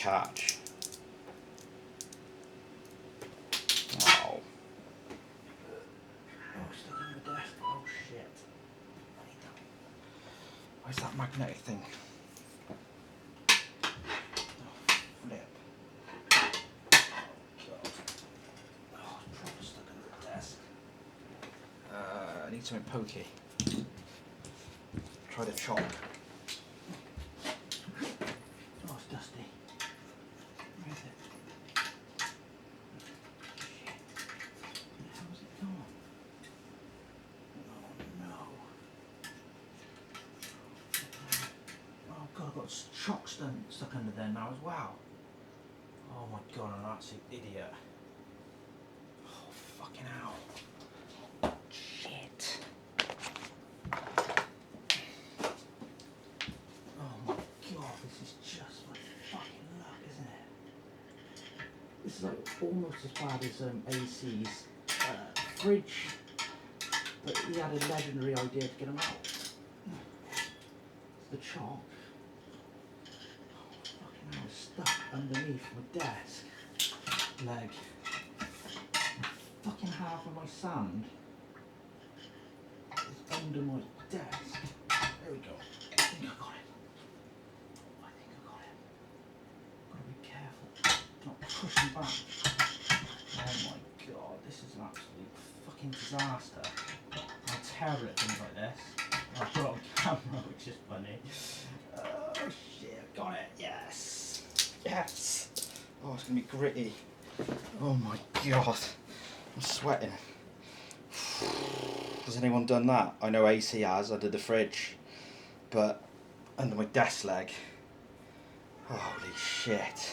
catch. Oh. Oh, stuck on the desk. Oh shit. Where's that magnetic thing? Oh, flip. God. Oh, it's proper stuck on the desk. I need something pokey. Try the chalk. Oh, it's dusty. Where is it? Shit. How's it gone? Oh no. Oh god, I've got chalk stuck under there now as well. Oh my god, I'm an absolute idiot. Oh fucking hell. Shit. Oh my god, this is just my fucking luck, isn't it? This is like almost as bad as AC's fridge, but he had a legendary idea to get him out. It's the chalk. Oh fucking hell, it's stuck underneath my desk leg. Fucking half of my sand is under my desk. There we go. I think I got it. I think I got it. Gotta be careful not pushing back. Oh my god, this is an absolute fucking disaster. I'm terrible at things like this. I've got it on camera, which is funny. Oh shit, I got it. Yes. Yes. Oh, it's gonna be gritty. Oh my god. I'm sweating. Has anyone done that? I know AC has, I did the fridge. But under my desk leg. Holy shit.